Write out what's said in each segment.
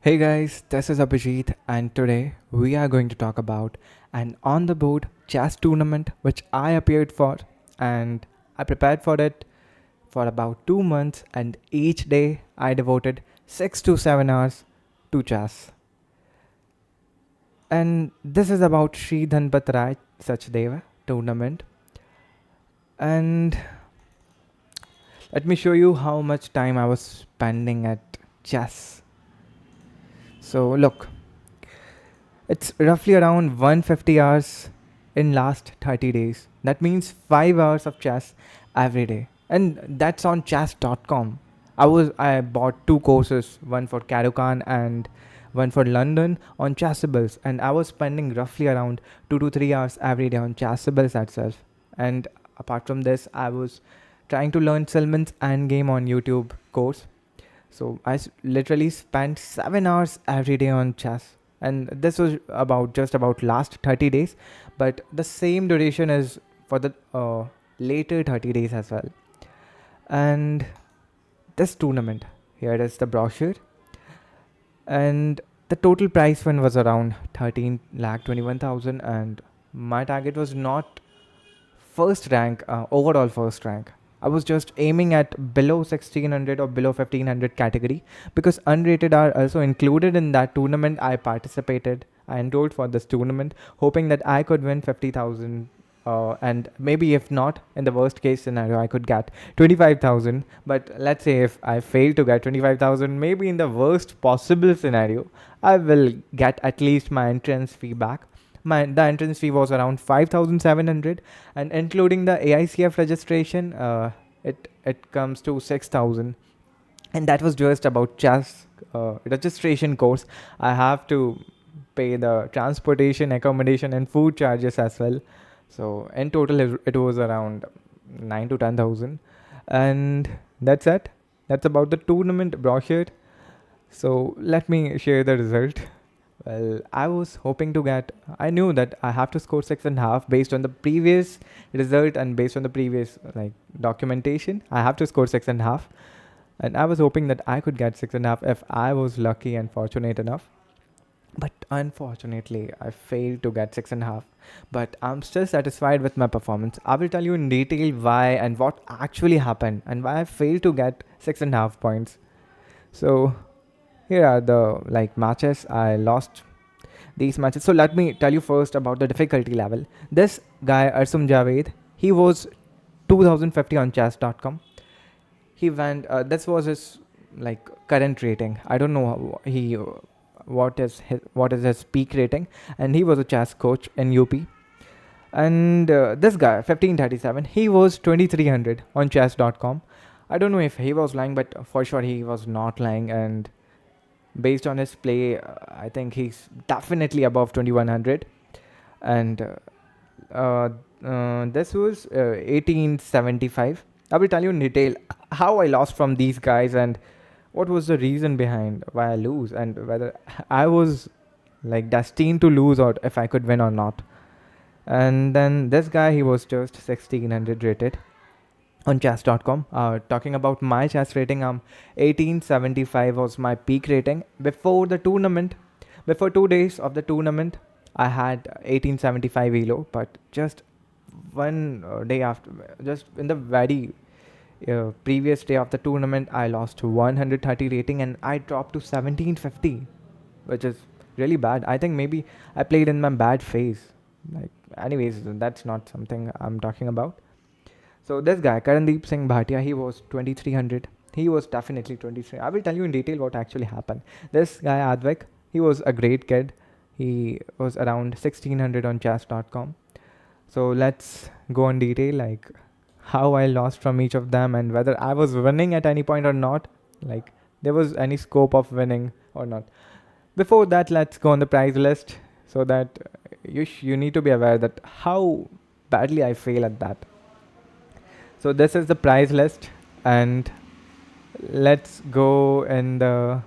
Hey guys, this is Abhijit, and today we are going to talk about an on the board chess tournament which I appeared for, and I prepared for it for about 2 months, and each day I devoted 6 to 7 hours to chess. And this is about Sri Dhanpat Rai Sachdeva tournament. And let me show you how much time I was spending at chess. So, look, it's roughly around 150 hours in last 30 days. That means 5 hours of chess every day. And that's on chess.com. I bought two courses, one for Karukan and one for London on Chessables, and I was spending roughly around 2 to 3 hours every day on Chessables itself. And apart from this, I was trying to learn Silman's endgame on YouTube course. So literally spent 7 hours every day on chess, and this was about just about last 30 days. But the same duration is for the later 30 days as well. And this tournament, here is the brochure, and the total prize fund was around 13 lakh 21,000, and my target was not first rank, overall first rank. I was just aiming at below 1600 or below 1500 category because unrated are also included in that tournament. I participated. I enrolled for this tournament, hoping that I could win 50,000. And maybe if not, in the worst case scenario, I could get 25,000. But let's say if I fail to get 25,000, maybe in the worst possible scenario, I will get at least my entrance fee back. The entrance fee was around 5,700, and including the AICF registration, it comes to 6,000, and that was just about chess registration course. I have to pay the transportation, accommodation, and food charges as well. So in total, it was around 9 to 10,000, and that's it. That's about the tournament brochure. So let me share the result. Well, I was hoping to get. I knew that I have to score 6.5 based on the previous result and based on the previous documentation. I have to score 6.5, and I was hoping that I could get 6.5 if I was lucky and fortunate enough. But unfortunately, I failed to get 6.5. But I'm still satisfied with my performance. I will tell you in detail why and what actually happened and why I failed to get 6.5 points. So here are the matches I lost these matches. So let me tell you first about the difficulty level. This guy Arsum Javed, he was 2050 on chess.com. He went. This was his current rating. I don't know what is his peak rating, and he was a chess coach in UP. And this guy 1537, he was 2300 on chess.com. I don't know if he was lying, but for sure he was not lying, and based on his play, I think he's definitely above 2100. And this was 1875. I will tell you in detail how I lost from these guys and what was the reason behind why I lose and whether I was destined to lose or if I could win or not. And then this guy, he was just 1600 rated on chess.com. Talking about my chess rating, 1875 was my peak rating before the tournament. Before 2 days of the tournament, I had 1875 elo, but just one day after, just in the very previous day of the tournament, I lost 130 rating and I dropped to 1750, which is really bad. I think maybe I played in my bad phase. Anyways, that's not something I'm talking about. So this guy, Karandeep Singh Bhatia, he was 2300. He was definitely 23. I will tell you in detail what actually happened. This guy, Advik, he was a great kid. He was around 1600 on chess.com. So let's go in detail, how I lost from each of them and whether I was winning at any point or not. There was any scope of winning or not. Before that, let's go on the prize list so that you need to be aware that how badly I fail at that. So this is the prize list, and let's go in the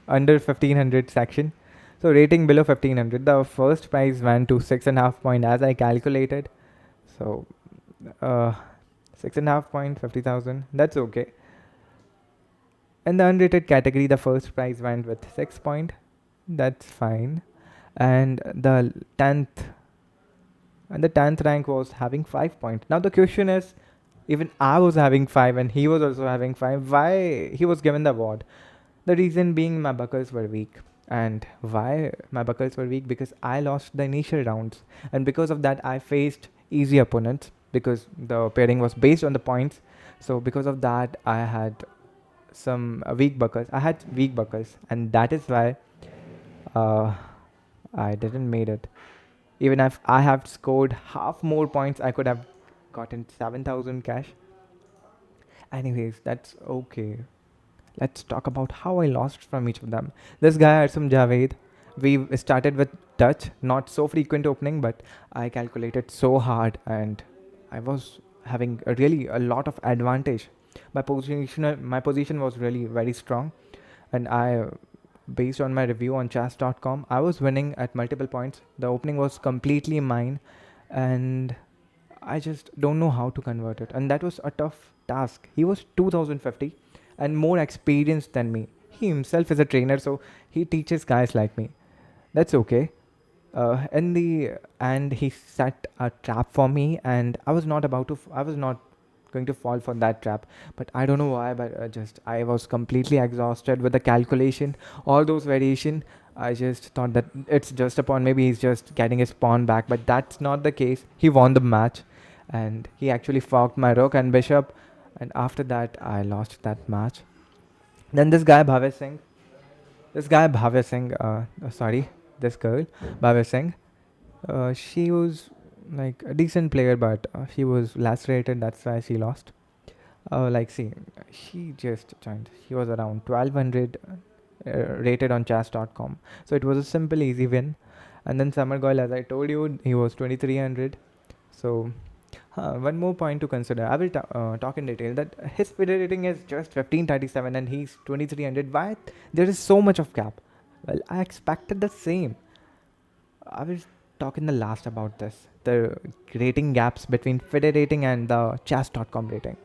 under 1500 section. So rating below 1500, the first prize went to 6.5 point as I calculated. So 6.5 point 50,000. That's okay. In the unrated category, the first prize went with 6 point. That's fine. And the 10th and the 10th rank was having 5 points. Now the question is, even I was having 5 and he was also having 5, why he was given the award? The reason being my buckles were weak. And why my buckles were weak? Because I lost the initial rounds, and because of that I faced easy opponents because the pairing was based on the points. So because of that I had some weak buckles. I had weak buckles, and that is why uh, I didn't made it. Even if I have scored half more points, I could have gotten 7,000 cash. Anyways, that's okay. Let's talk about how I lost from each of them. This guy had some Javed. We started with touch, not so frequent opening, but I calculated so hard and I was having really a lot of advantage. My position was really very strong, and based on my review on chess.com, I was winning at multiple points. The opening was completely mine, and I just don't know how to convert it. And that was a tough task. He was 2050 and more experienced than me. He himself is a trainer, so he teaches guys like me. That's okay. In the and he set a trap for me, and I was not going to fall for that trap. But I don't know why. But just I was completely exhausted with the calculation, all those variation. I just thought that it's just a pawn. Maybe he's just getting his pawn back, but that's not the case. He won the match, and he actually forked my rook and bishop. And after that, I lost that match. Then sorry, this girl, Bhavesh Singh, she was like a decent player, but she was lacerated. That's why she lost. See, she just joined. She was around 1200 rated on chess.com. So it was a simple, easy win. And then Summer Goyle, as I told you, he was 2300. So one more point to consider. I will talk in detail that his FIDE rating is just 1537 and he's 2300. Why there is so much of gap? Well, I expected the same. I will talk in the last about this. The rating gaps between FIDE rating and the chess.com rating.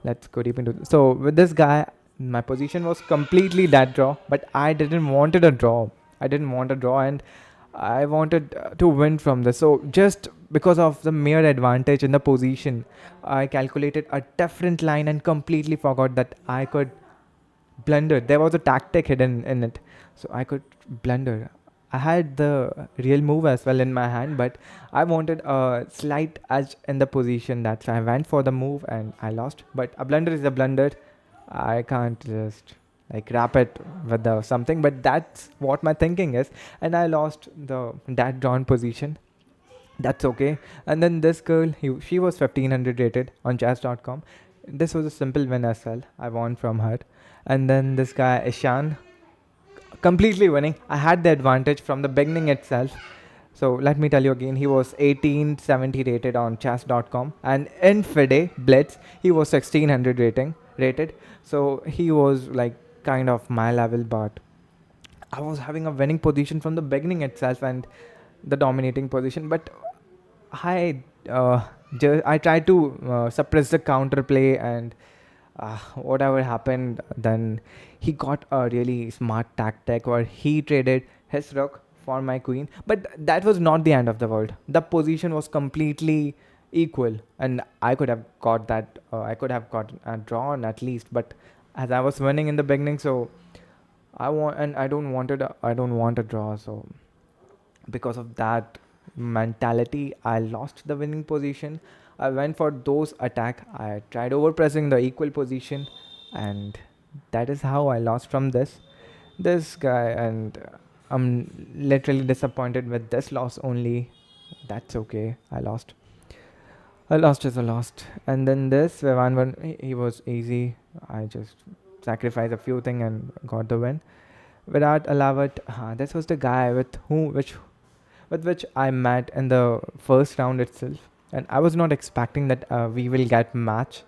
Let's go deep into this. So with this guy, my position was completely that draw, but I didn't wanted a draw. I didn't want a draw, and I wanted to win from this. So just because of the mere advantage in the position, I calculated a different line and completely forgot that I could blunder. There was a tactic hidden in it, so I could blunder. I had the real move as well in my hand, but I wanted a slight edge in the position. That's why I went for the move and I lost. But a blunder is a blunder. I can't just like wrap it with the something, but that's what my thinking is. And I lost the that drawn position. That's okay. And then this girl, she was 1500 rated on chess.com. This was a simple win as well. I won from her. And then this guy, Ishan, completely winning. I had the advantage from the beginning itself. So let me tell you again, he was 1870 rated on chess.com, and in FIDE Blitz he was 1600 rated. So he was like kind of my level, but I was having a winning position from the beginning itself and the dominating position. But I I tried to suppress the counterplay, and whatever happened, then he got a really smart tactic where he traded his rook for my queen. But that was not the end of the world. The position was completely equal, and I could have got that. I could have got a drawn at least, but as I was winning in the beginning, so I don't want a draw. So because of that mentality, I lost the winning position. I went for those attack. I tried overpressing the equal position, and that is how I lost from this guy. And I'm literally disappointed with this loss only. That's okay. I lost is a lost. And then this Vivan one, he was easy. I just sacrificed a few things and got the win. Virat Alawat, this was the guy with which I met in the first round itself, and I was not expecting that we will get match,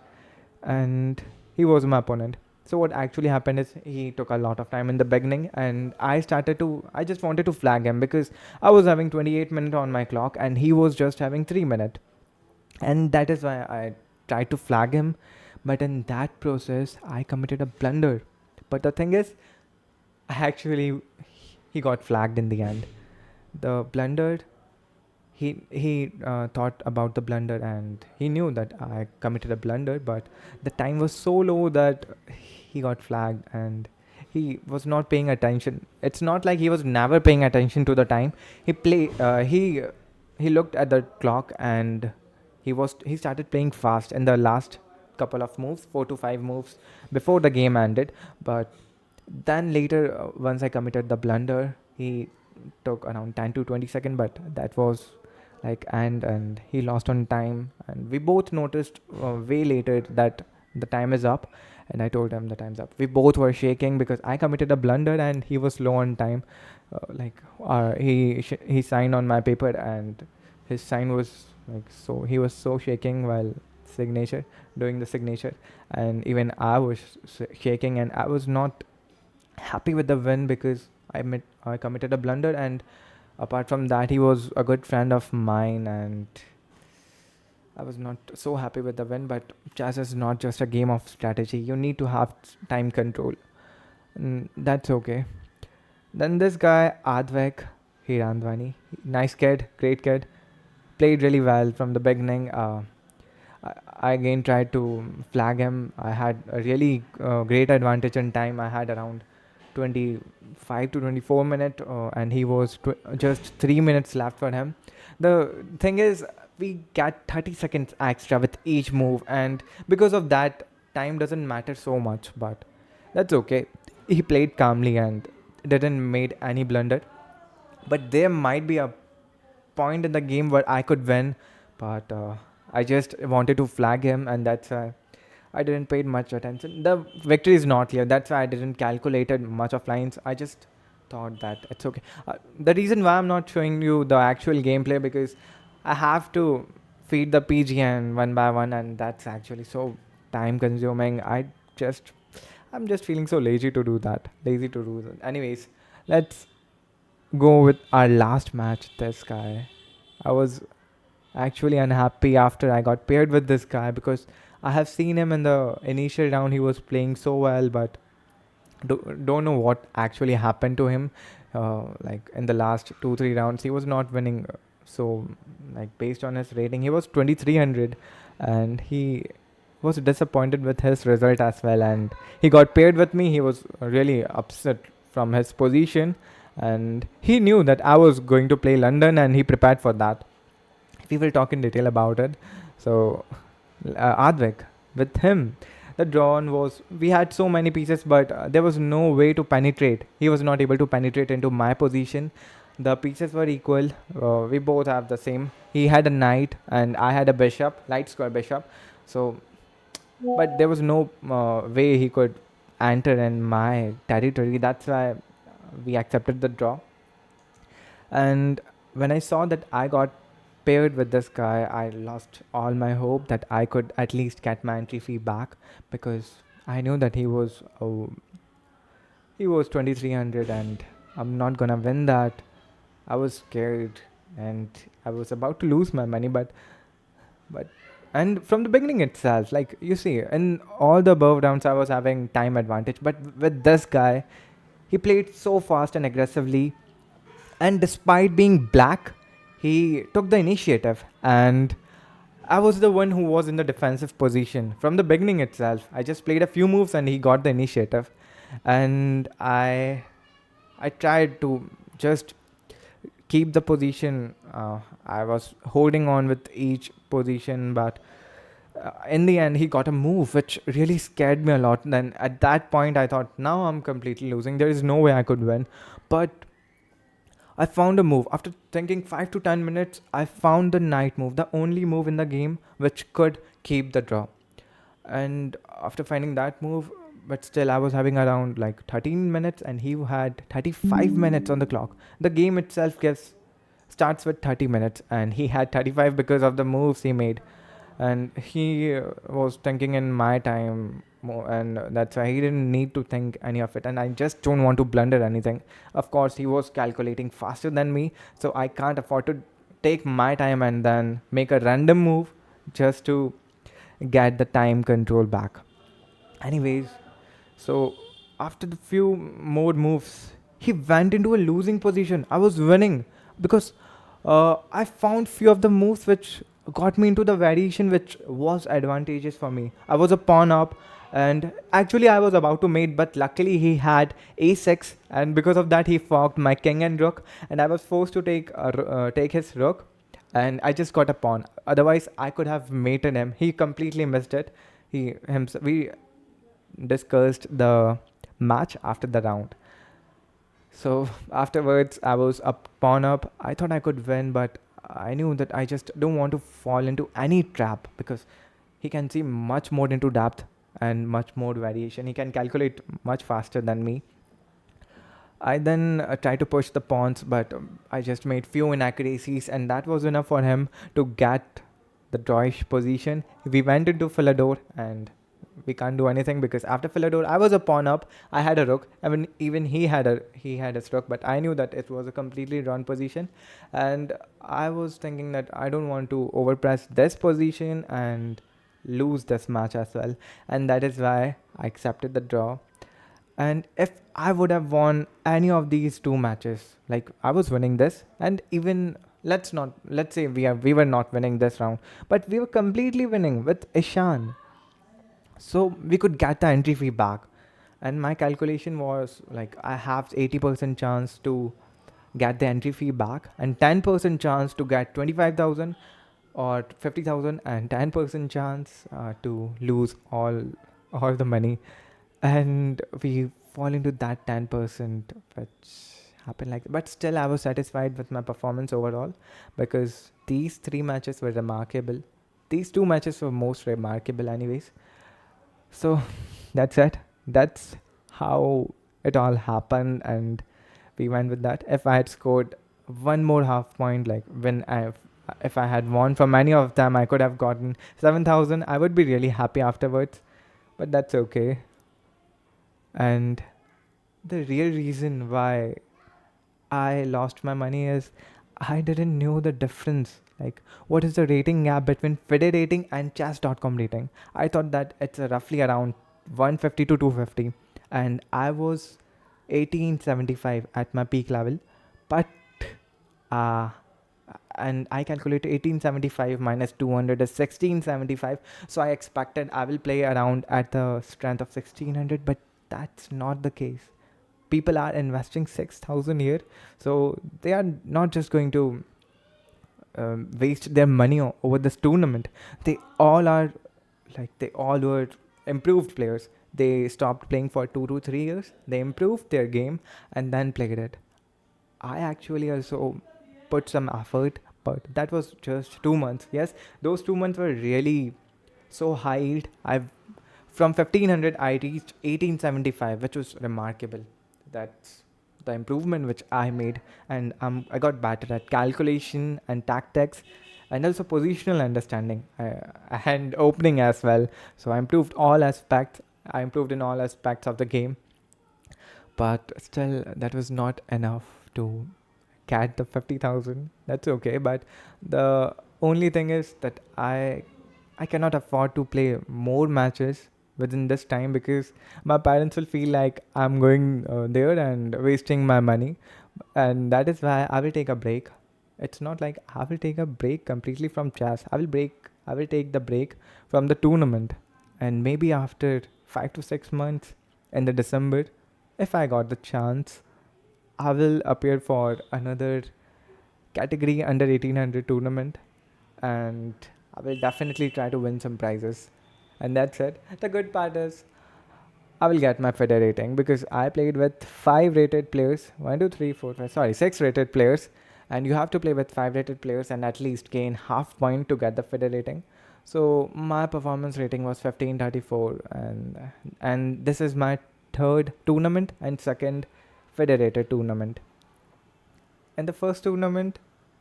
and he was my opponent. So what actually happened is he took a lot of time in the beginning, and I just wanted to flag him because I was having 28 minutes on my clock, and he was just having 3 minutes, and that is why I tried to flag him. But in that process, I committed a blunder. But the thing is, I actually he got flagged in the end. The blunder, he thought about the blunder and he knew that I committed a blunder, but the time was so low that he got flagged and he was not paying attention. It's not like he was never paying attention to the time. He looked at the clock and he started playing fast in the last couple of moves, 4 to 5 moves before the game ended. But then later, once I committed the blunder, he took around 10 to 20 seconds, but that was like and he lost on time, and we both noticed way later that the time is up, and I told him the time's up. We both were shaking because I committed a blunder and he was low on time. He signed on my paper and his sign was like, so he was so shaking while signature doing the signature, and even I was shaking, and I was not happy with the win because I committed a blunder, and apart from that, he was a good friend of mine, and I was not so happy with the win. But chess is not just a game of strategy. You need to have time control. That's okay. Then this guy Advek Hirandwani, nice kid, great kid, played really well from the beginning. I again tried to flag him. I had a really great advantage in time. I had around 25 to 24 minutes, and he was just 3 minutes left for him. The thing is, we get 30 seconds extra with each move, and because of that, time doesn't matter so much. But that's okay. He played calmly and didn't made any blunder. But there might be a point in the game where I could win, but I just wanted to flag him, and that's why I didn't pay much attention. The victory is not here. That's why I didn't calculate it much of lines. I just thought that it's okay. The reason why I'm not showing you the actual gameplay because I have to feed the PGN one by one, and that's actually so time consuming. Just I'm just feeling so lazy to do that. Lazy to do that. Anyways, let's go with our last match. This guy, I was actually unhappy after I got paired with this guy because I have seen him in the initial round. He was playing so well, but don't know what actually happened to him. Like in the last 2 3 rounds, he was not winning. So, like based on his rating, he was 2300, and he was disappointed with his result as well. And he got paired with me. He was really upset from his position, and he knew that I was going to play London, and he prepared for that. We will talk in detail about it. So, Advik, with him, the drawn was we had so many pieces, but there was no way to penetrate. He was not able to penetrate into my position. The pieces were equal. We both have the same. He had a knight, and I had a bishop, light square bishop. So, but there was no way he could enter in my territory. That's why we accepted the draw. And when I saw that I got paired with this guy, I lost all my hope that I could at least get my entry fee back because I knew that he was 2300 and I'm not gonna win that. I was scared and I was about to lose my money, but and from the beginning itself, like you see, in all the above rounds, I was having time advantage, but with this guy, he played so fast and aggressively, and despite being black, he took the initiative, and I was the one who was in the defensive position from the beginning itself. I just played a few moves and he got the initiative, and I tried to just keep the position. I was holding on with each position, but in the end, he got a move which really scared me a lot. Then at that point, I thought, now I'm completely losing. There is no way I could win. But I found a move. After thinking 5 to 10 minutes, I found the knight move, the only move in the game which could keep the draw. And after finding that move, but still, I was having around like 13 minutes, and he had 35 minutes on the clock. The game itself gives starts with 30 minutes, and he had 35 because of the moves he made, and he was thinking in my time more, and that's why he didn't need to think any of it, and I just don't want to blunder anything. Of course, he was calculating faster than me, so I can't afford to take my time and then make a random move just to get the time control back. Anyways, so after the few more moves, he went into a losing position. I was winning because I found few of the moves which got me into the variation which was advantageous for me. I was a pawn up, and actually I was about to mate, but luckily he had a6, and because of that he forked my king and rook, and I was forced to take his rook, and I just got a pawn. Otherwise I could have mated him. He completely missed it. We discussed the match after the round. So afterwards, I was up pawn up. I thought I could win, but I knew that I just don't want to fall into any trap because he can see much more into depth and much more variation. He can calculate much faster than me. I then tried to push the pawns, but I just made few inaccuracies, and that was enough for him to get the drawish position. We went into Philidor, and we can't do anything because after Philidor, I was a pawn up. I had a rook. I mean, even he had a rook, but I knew that it was a completely wrong position, and I was thinking that I don't want to overpress this position and lose this match as well, and that is why I accepted the draw. And if I would have won any of these two matches, like I was winning this, and even let's say we were not winning this round, but we were completely winning with Ishan, so we could get the entry fee back. And my calculation was like I have 80% chance to get the entry fee back, and 10% chance to get 25,000 or 50,000, and 10% chance to lose all the money. And we fall into that 10%, which happened like, but still I was satisfied with my performance overall, because these three matches were remarkable. These two matches were most remarkable anyways. So that's it. That's how it all happened, and we went with that. If I had scored one more half point, like when I if I had won from any of them, I could have gotten 7,000. I would be really happy afterwards, but that's okay. And the real reason why I lost my money is I didn't know the difference. Like, what is the rating gap between FIDE rating and chess.com rating? I thought that it's roughly around 150 to 250, and I was 1875 at my peak level. But uh, and I calculated 1875 minus 200 is 1675. So I expected I will play around at the strength of 1600, but that's not the case. People are investing 6,000 here, so they are not just going to waste their money over this tournament. They all are they all were improved players. They stopped playing for 2 to 3 years. They improved their game and then played it. I actually also put some effort, but that was just 2 months. Yes, those 2 months were really so high yield. I've From 1500 I reached 1875, which was remarkable. That's the improvement which I made, and I got better at calculation and tactics, and also positional understanding and opening as well. So I improved all aspects. I improved in all aspects of the game, but still that was not enough to get the 50,000. That's okay, but the only thing is that I cannot afford to play more matches within this time, because my parents will feel like I'm going there and wasting my money, and that is why I will take a break. It's not like I will take a break completely from chess. I will take the break from the tournament, and maybe after 5 to 6 months in the December, if I got the chance, I will appear for another category under 1800 tournament, and I will definitely try to win some prizes. And that's it. The good part is I will get my FIDE rating, because I played with 5 rated players. 1, 2, 3, 4, 5. Sorry, 6 rated players. And you have to play with 5 rated players and at least gain half point to get the FIDE rating. So my performance rating was 1534, and this is my third tournament and second FIDE rated tournament. And the first tournament,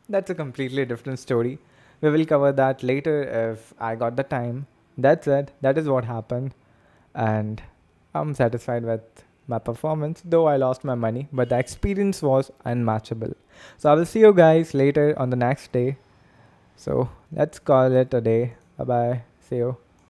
that's a completely different story. We will cover that later if I got the time. That's it. That is what happened. And I'm satisfied with my performance, though I lost my money, but the experience was unmatchable. So I will see you guys later on the next day. So let's call it a day. Bye bye. See you.